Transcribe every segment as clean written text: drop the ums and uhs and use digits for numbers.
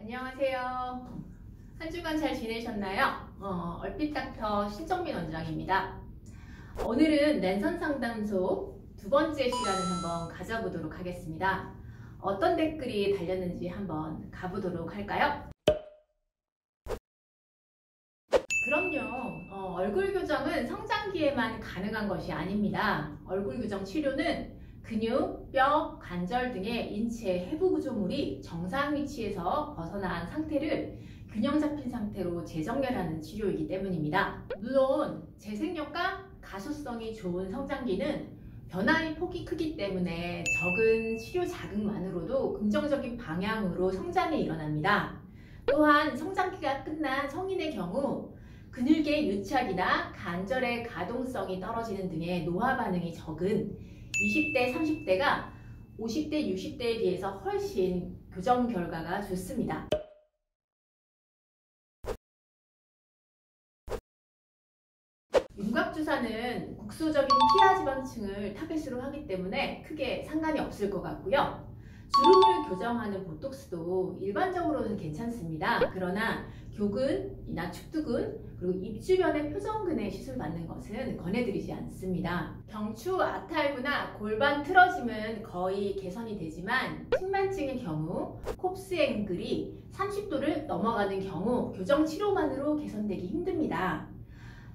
안녕하세요. 한 주간 잘 지내셨나요? 얼핏 닥터 신정민 원장입니다. 오늘은 랜선 상담소 두 번째 시간을 한번 가져보도록 하겠습니다. 어떤 댓글이 달렸는지 한번 가보도록 할까요? 그럼요. 얼굴 교정은 성장기에만 가능한 것이 아닙니다. 얼굴 교정 치료는 근육, 뼈, 관절 등의 인체 해부 구조물이 정상 위치에서 벗어난 상태를 균형 잡힌 상태로 재정렬하는 치료이기 때문입니다. 물론 재생력과 가소성이 좋은 성장기는 변화의 폭이 크기 때문에 적은 치료 자극만으로도 긍정적인 방향으로 성장이 일어납니다. 또한 성장기가 끝난 성인의 경우 근육의 유착이나 관절의 가동성이 떨어지는 등의 노화 반응이 적은 20대, 30대가 50대, 60대에 비해서 훨씬 교정 결과가 좋습니다. 윤곽주사는 국소적인 피하 지방층을 타겟으로 하기 때문에 크게 상관이 없을 것 같고요. 주름을 교정하는 보톡스도 일반적으로는 괜찮습니다. 그러나 교근이나 축두근 그리고 입 주변의 표정근에 시술받는 것은 권해드리지 않습니다. 경추 아탈구나 골반 틀어짐은 거의 개선이 되지만 측만증의 경우 콥스 앵글이 30도를 넘어가는 경우 교정 치료만으로 개선되기 힘듭니다.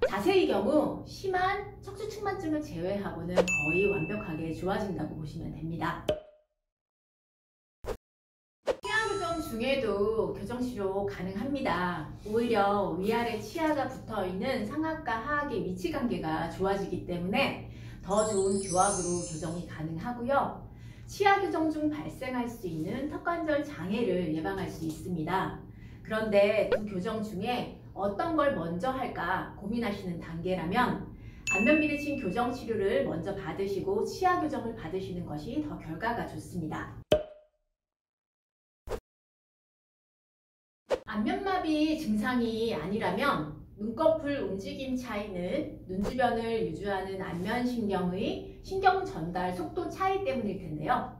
자세의 경우 심한 척추 측만증을 제외하고는 거의 완벽하게 좋아진다고 보시면 됩니다. 중에도 교정치료 가능합니다. 오히려 위아래 치아가 붙어있는 상악과 하악의 위치관계가 좋아지기 때문에 더 좋은 교합으로 교정이 가능하고요. 치아 교정 중 발생할 수 있는 턱관절 장애를 예방할 수 있습니다. 그런데 두 교정 중에 어떤 걸 먼저 할까 고민하시는 단계라면 안면비대칭 교정 치료를 먼저 받으시고 치아 교정을 받으시는 것이 더 결과가 좋습니다. 안면마비 증상이 아니라면 눈꺼풀 움직임 차이는 눈 주변을 유주하는 안면신경의 신경 전달 속도 차이 때문일 텐데요.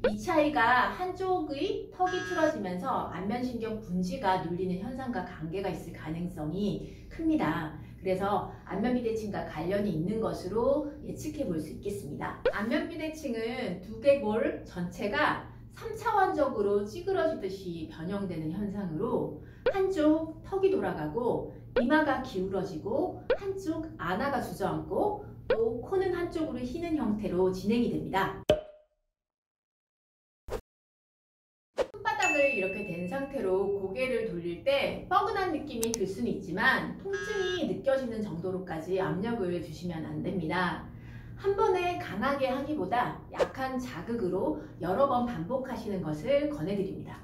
이 차이가 한쪽의 턱이 틀어지면서 안면신경 분지가 눌리는 현상과 관계가 있을 가능성이 큽니다. 그래서 안면비대칭과 관련이 있는 것으로 예측해 볼 수 있겠습니다. 안면비대칭은 두개골 전체가 3차원적으로 찌그러지듯이 변형되는 현상으로 한쪽 턱이 돌아가고 이마가 기울어지고 한쪽 안아가 주저앉고 또 코는 한쪽으로 휘는 형태로 진행이 됩니다. 손바닥을 이렇게 된 상태로 고개를 돌릴 때 뻐근한 느낌이 들 수는 있지만 통증이 느껴지는 정도로까지 압력을 주시면 안 됩니다. 한 번에 강하게 하기보다 약한 자극으로 여러 번 반복하시는 것을 권해드립니다.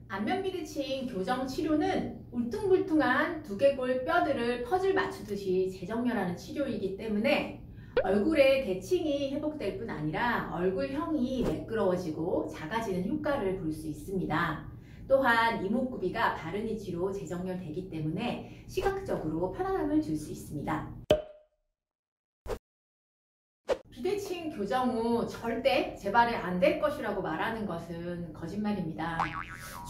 안면비대칭 교정 치료는 울퉁불퉁한 두개골 뼈들을 퍼즐 맞추듯이 재정렬하는 치료이기 때문에 얼굴의 대칭이 회복될 뿐 아니라 얼굴형이 매끄러워지고 작아지는 효과를 볼 수 있습니다. 또한 이목구비가 바른 위치로 재정렬되기 때문에 시각적으로 편안함을 줄 수 있습니다. 비대칭 교정 후 절대 재발이 안 될 것이라고 말하는 것은 거짓말입니다.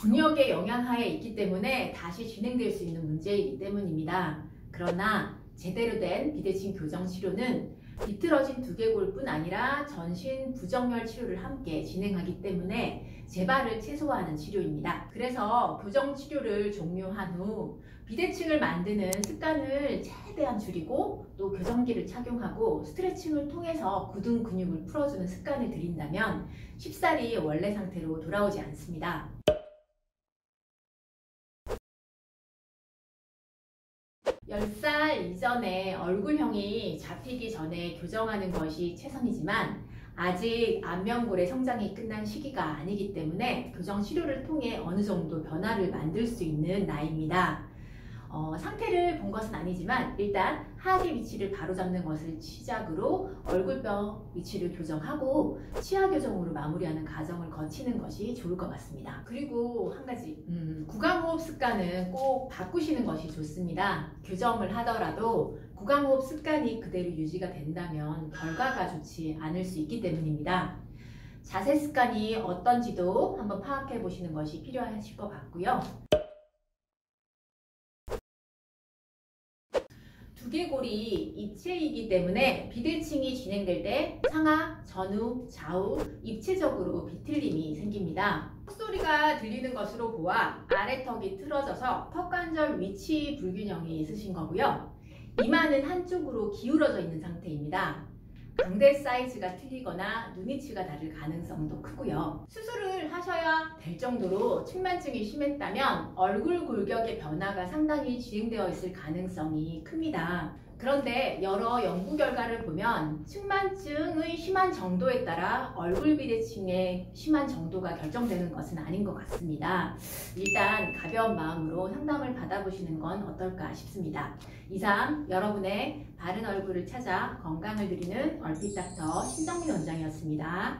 중력의 영향하에 있기 때문에 다시 진행될 수 있는 문제이기 때문입니다. 그러나 제대로 된 비대칭 교정 치료는 비틀어진 두개골뿐 아니라 전신 부정렬 치료를 함께 진행하기 때문에 재발을 최소화하는 치료입니다. 그래서 교정 치료를 종료한 후 비대칭을 만드는 습관을 최대한 줄이고 또 교정기를 착용하고 스트레칭을 통해서 굳은 근육을 풀어주는 습관을 들인다면 쉽사리 원래 상태로 돌아오지 않습니다. 10살 이전에 얼굴형이 잡히기 전에 교정하는 것이 최선이지만 아직 안면골의 성장이 끝난 시기가 아니기 때문에 교정 치료를 통해 어느 정도 변화를 만들 수 있는 나이입니다. 상태를 본 것은 아니지만 일단 하악의 위치를 바로잡는 것을 시작으로 얼굴뼈 위치를 교정하고 치아 교정으로 마무리하는 과정을 거치는 것이 좋을 것 같습니다. 그리고 한 가지 구강호흡 습관은 꼭 바꾸시는 것이 좋습니다. 교정을 하더라도 구강호흡 습관이 그대로 유지가 된다면 결과가 좋지 않을 수 있기 때문입니다. 자세 습관이 어떤지도 한번 파악해 보시는 것이 필요하실 것 같고요. 두개골이 입체이기 때문에 비대칭이 진행될 때 상하, 전후, 좌우 입체적으로 비틀림이 생깁니다. 콧소리가 들리는 것으로 보아 아래턱이 틀어져서 턱관절 위치 불균형이 있으신 거고요. 이마는 한쪽으로 기울어져 있는 상태입니다. 광대 사이즈가 틀리거나 눈위치가 다를 가능성도 크고요. 수술을 하셔야 될 정도로 측만증이 심했다면 얼굴 골격의 변화가 상당히 진행되어 있을 가능성이 큽니다. 그런데 여러 연구 결과를 보면 측만증의 심한 정도에 따라 얼굴 비대칭의 심한 정도가 결정되는 것은 아닌 것 같습니다. 일단 가벼운 마음으로 상담을 받아보시는 건 어떨까 싶습니다. 이상 여러분의 바른 얼굴을 찾아 건강을 드리는 얼핏 닥터 신정민 원장이었습니다.